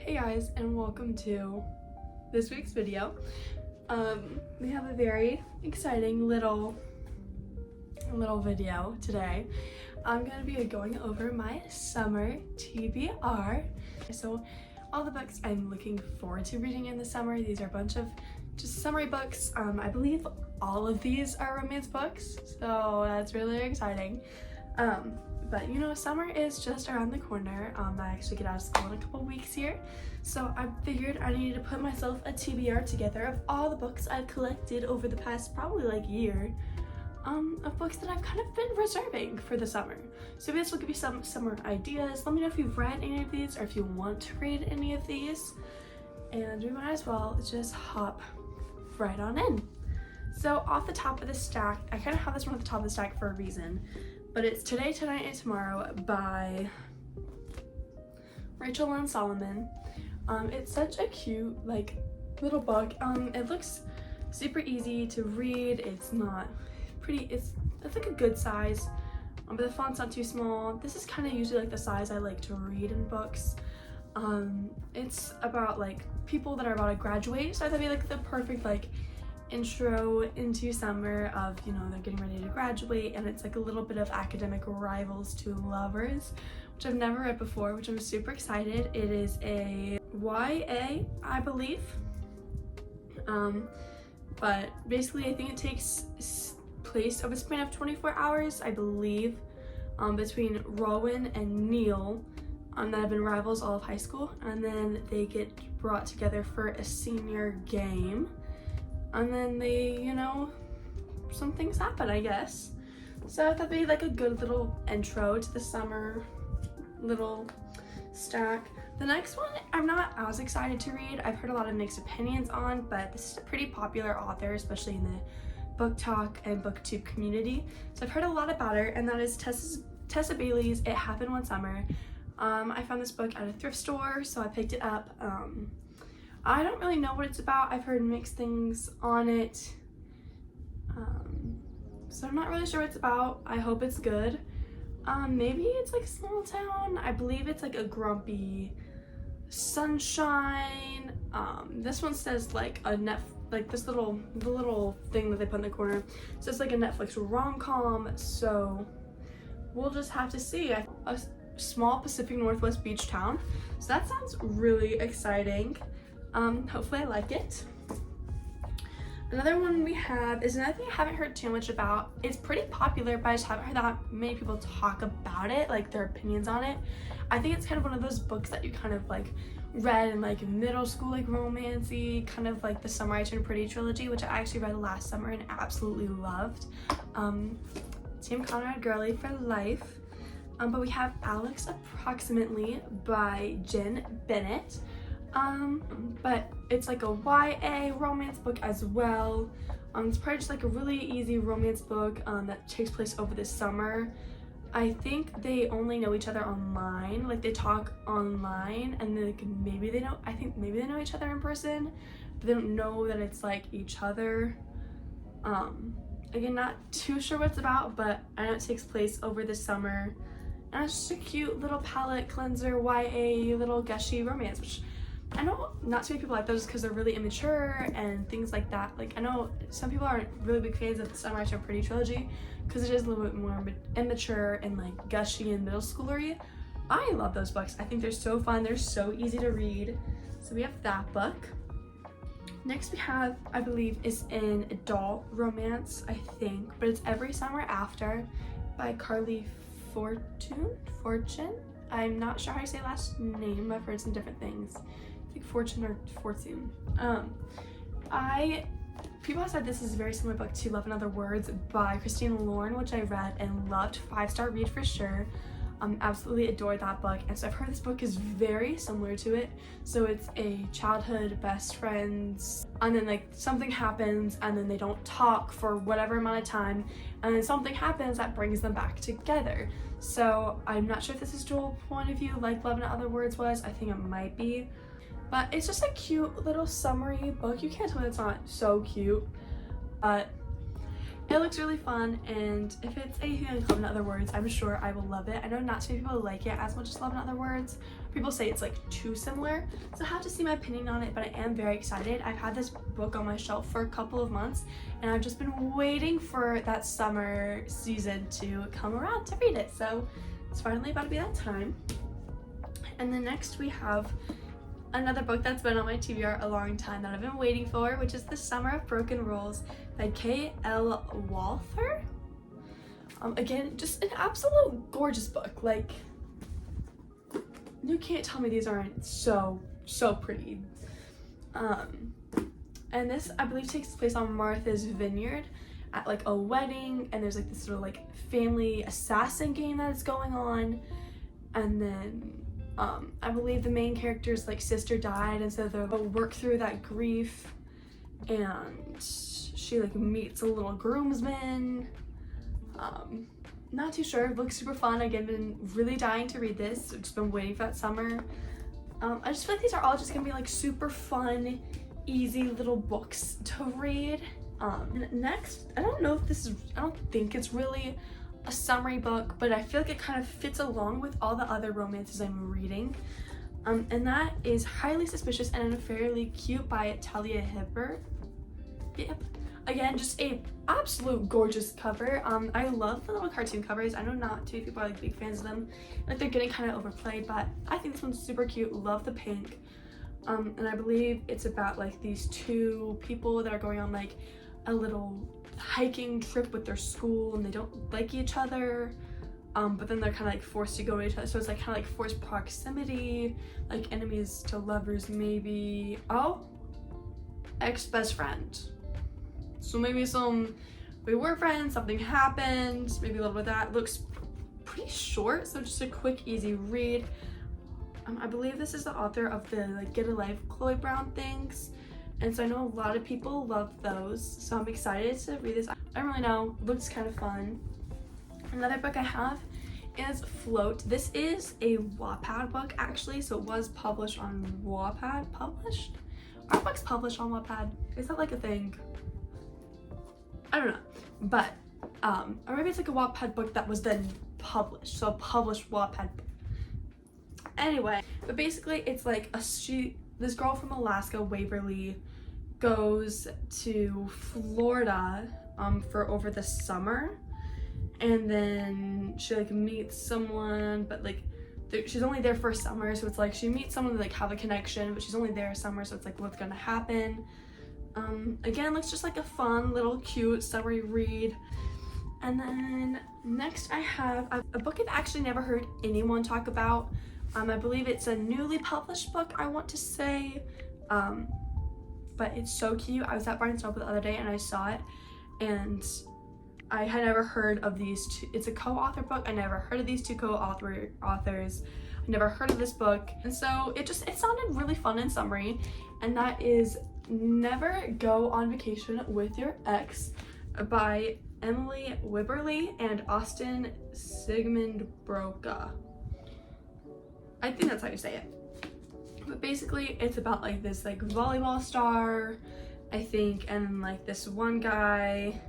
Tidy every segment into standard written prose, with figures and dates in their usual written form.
Hey guys, and welcome to this week's video. We have a very exciting little video today. I'm gonna be going over my summer TBR. So all the books I'm looking forward to reading in the summer. These are a bunch of just summary books. I believe all of these are romance books, so that's really exciting. But you know, summer is just around the corner. I actually get out of school in a couple weeks here, so I figured I needed to put myself a TBR together of all the books I've collected over the past probably like year, of books that I've kind of been reserving for the summer. So this will give you some summer ideas. Let me know if you've read any of these or if you want to read any of these, and we might as well just hop right on in. So off the top of the stack, I kind of have this one at the top of the stack for a reason. But it's Today, Tonight, and Tomorrow by Rachel Lynn Solomon. It's such a cute, like, little book. It looks super easy to read. It's not pretty, it's like a good size, but the font's not too small. This is kind of usually like the size I like to read in books. It's about like people that are about to graduate, so that'd be like the perfect like intro into summer of, you know, they're getting ready to graduate, and it's like a little bit of academic rivals to lovers, which I've never read before, which I'm super excited. It is a YA, I believe, but basically I think it takes place over the span of 24 hours, I believe, between Rowan and Neil, that have been rivals all of high school, and then they get brought together for a senior game. And then they, you know, some things happen, I guess. So that'd be like a good little intro to the summer little stack. The next one, I'm not as excited to read. I've heard a lot of mixed opinions on, but this is a pretty popular author, especially in the book talk and booktube community. So I've heard a lot about her, and that is Tessa Bailey's It Happened One Summer. I found this book at a thrift store, so I picked it up. I don't really know what it's about. I've heard mixed things on it, so I'm not really sure what it's about. I hope it's good. Maybe it's like a small town. I believe it's like a grumpy sunshine. This one says like a like this the little thing that they put in the corner says like a Netflix rom-com, so we'll just have to see. A small Pacific Northwest beach town, so that sounds really exciting. Hopefully I like it. Another one we have is another thing I haven't heard too much about. It's pretty popular, but I just haven't heard that many people talk about it, like their opinions on it. I think it's kind of one of those books that you kind of like read in like middle school, like romancy, kind of like the Summer I Turned Pretty trilogy, which I actually read last summer and absolutely loved. Tim Conrad, Girly for Life. But we have Alex Approximately by Jen Bennett. But it's like a YA romance book as well. It's probably just like a really easy romance book that takes place over the summer. I think they only know each other online, like they talk online, and then like maybe they know each other in person, but they don't know that it's like each other. Again, not too sure what it's about, but I know it takes place over the summer, and it's just a cute little palette cleanser YA little gushy romance, which I know not too many people like those because they're really immature and things like that. Like, I know some people aren't really big fans of the Summer I Turned Pretty trilogy because it is a little bit more immature and like gushy and middle schoolery. I love those books. I think they're so fun. They're so easy to read. So we have that book. Next we have, I believe, is an adult romance, I think, but it's Every Summer After by Carly Fortune. I'm not sure how to say last name. I've heard some different things. Like Fortune or Fortune. People have said this is a very similar book to Love in Other Words by Christina Lauren, which I read and loved. 5-star read for sure. Absolutely adored that book, and so I've heard this book is very similar to it. So it's a childhood best friends, and then like something happens, and then they don't talk for whatever amount of time, and then something happens that brings them back together. So I'm not sure if this is dual point of view like Love in Other Words was. I think it might be, but it's just a cute little summery book. You can't tell me it's not so cute, but It looks really fun, and if it's anything like Love in Other Words, I'm sure I will love it. I know not too many people like it as much as Love in Other Words. People say it's like too similar, so I have to see my opinion on it, but I am very excited. I've had this book on my shelf for a couple of months, and I've just been waiting for that summer season to come around to read it, so it's finally about to be that time. And then next we have another book that's been on my TBR a long time that I've been waiting for, which is The Summer of Broken Rules by K.L. Walther. Again, just an absolute gorgeous book. Like, you can't tell me these aren't so pretty. And this, I believe, takes place on Martha's Vineyard at like a wedding, and there's like this sort of like family assassin game that is going on, and then I believe the main character's like sister died, and so they'll work through that grief, and she like meets a little groomsman. Not too sure. It looks super fun. Again, been really dying to read this. I've just been waiting for that summer. I just feel like these are all just gonna be like super fun, easy little books to read. Next, I don't think it's really a summary book, but I feel like it kind of fits along with all the other romances I'm reading. And that is Highly Suspicious and Unfairly Cute by Talia Hibbert. Yep. Again, just a absolute gorgeous cover. I love the little cartoon covers. I know not too many people are like big fans of them. Like, they're getting kind of overplayed, but I think this one's super cute. Love the pink. And I believe it's about like these two people that are going on like a little hiking trip with their school, and they don't like each other, but then they're kind of like forced to go to each other, so it's like kind of like forced proximity, like enemies to lovers maybe. Oh, ex-best friend. So maybe we were friends, something happened, maybe a little bit of that. It looks pretty short, so just a quick easy read. I believe this is the author of the like Get a Life Chloe Brown things, and so I know a lot of people love those, so I'm excited to read this. I don't really know, it looks kind of fun. Another book I have is Float. This is a Wattpad book actually, so it was published on Wattpad. Are books published on Wattpad? Is that like a thing? I don't know, but or maybe it's like a Wattpad book that was then published, so a published Wattpad book. Anyway, but basically it's like this girl from Alaska, Waverly, goes to Florida for over the summer, and then she like meets someone, but like she's only there for summer, so it's like she meets someone to like have a connection, but she's only there summer, so it's like what's gonna happen. Again, looks just like a fun little cute summery read. And then next I have a book I've actually never heard anyone talk about. I believe it's a newly published book, I want to say, but it's so cute. I was at Barnes & Noble the other day and I saw it, and I had never heard of these two. It's a co-author book. I never heard of these two authors. I never heard of this book, and so it sounded really fun in summary, and that is Never Go on Vacation with Your Ex by Emily Wibberley and Austin Sigmund Broca. I think that's how you say it. But basically it's about like this like volleyball star, I think, and like this one guy,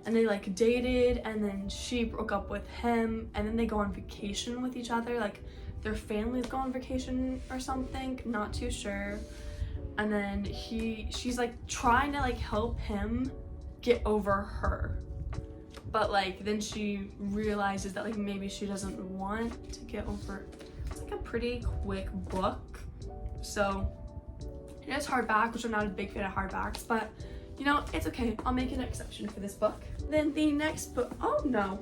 and they like dated, and then she broke up with him, and then they go on vacation with each other, like their families go on vacation or something, not too sure. And then she's like trying to like help him get over her, but like then she realizes that like maybe she doesn't want to get over. It's like a pretty quick book, so it is hardback, which I'm not a big fan of hardbacks, but you know, it's okay. I'll make an exception for this book. Then the next book, oh no,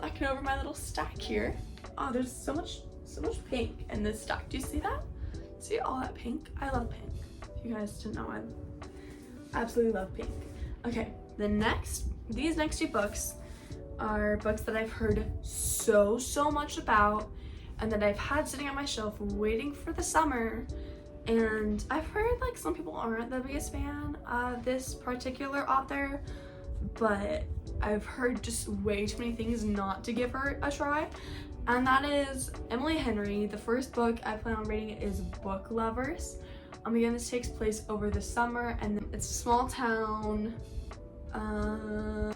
looking over my little stack here. Oh, there's so much pink in this stack. Do you see that? See all that pink? I love pink. If you guys didn't know, I absolutely love pink. Okay, these next two books are books that I've heard so much about, and that I've had sitting on my shelf waiting for the summer. And I've heard like some people aren't the biggest fan of this particular author, but I've heard just way too many things not to give her a try. And that is Emily Henry. The first book I plan on reading is Book Lovers. Again, this takes place over the summer, and it's a small town I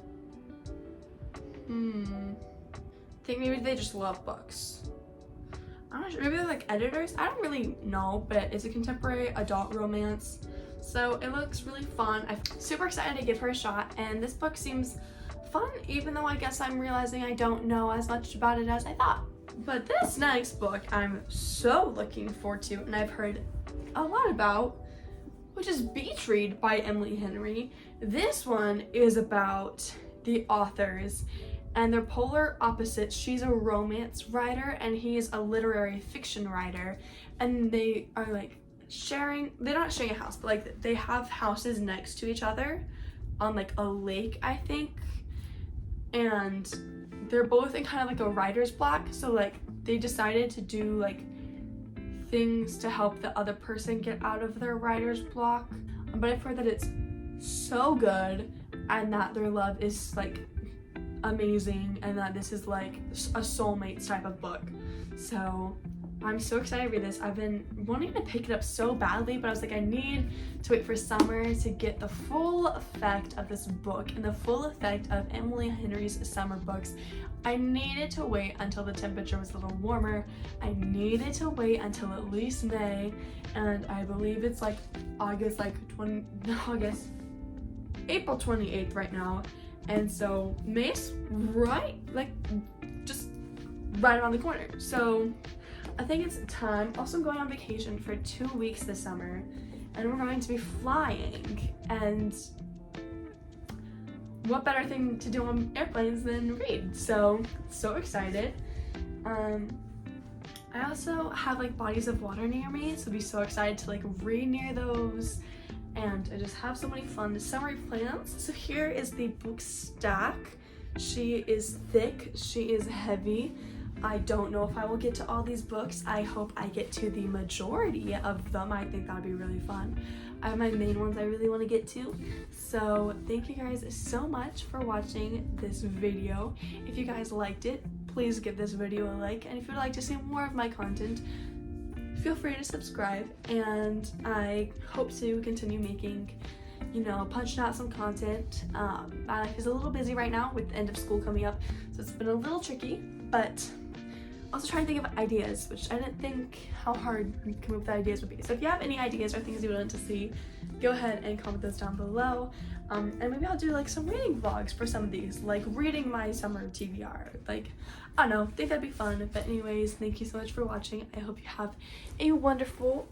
think maybe they just love books. I'm not sure, maybe they're like editors. I don't really know, but it's a contemporary adult romance. So it looks really fun. I'm super excited to give her a shot, and this book seems fun, even though I guess I'm realizing I don't know as much about it as I thought. But this next book I'm so looking forward to, and I've heard a lot about, which is Beach Read by Emily Henry. This one is about the authors and they're polar opposites. She's a romance writer and he's a literary fiction writer, and they are like they're not sharing a house, but like they have houses next to each other on like a lake, I think, and they're both in kind of like a writer's block, so like they decided to do like things to help the other person get out of their writer's block. But I've heard that it's so good and that their love is like amazing and that this is like a soulmates type of book. So I'm so excited to read this. I've been wanting to pick it up so badly, but I was like, I need to wait for summer to get the full effect of this book and the full effect of Emily Henry's summer books. I needed to wait until the temperature was a little warmer. I needed to wait until at least May, and I believe it's like April 28th right now. And so May's just right around the corner. So I think it's time. Also, I'm going on vacation for 2 weeks this summer, and we're going to be flying. And what better thing to do on airplanes than read? So excited. I also have like bodies of water near me, so I'll be so excited to like read near those. And I just have so many fun summer plans. So here is the book stack. She is thick, she is heavy. I don't know if I will get to all these books. I hope I get to the majority of them. I think that'd be really fun. I have my main ones I really want to get to. So thank you guys so much for watching this video. If you guys liked it, please give this video a like. And if you'd like to see more of my content, feel free to subscribe. And I hope to continue making, punching out some content. My life is a little busy right now with the end of school coming up, so it's been a little tricky, but also trying to think of ideas, which I didn't think how hard coming up with ideas would be. So if you have any ideas or things you want to see, go ahead and comment those down below. And maybe I'll do like some reading vlogs for some of these, like reading my summer TBR. Like, I don't know, I think that'd be fun. But anyways, thank you so much for watching. I hope you have a wonderful,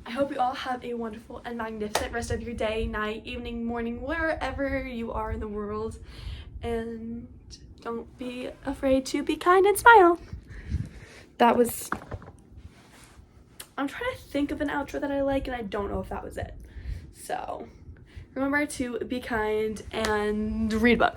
I hope you all have a wonderful and magnificent rest of your day, night, evening, morning, wherever you are in the world. And don't be afraid to be kind and smile. I'm trying to think of an outro that I like, and I don't know if that was it. So remember to be kind and read books.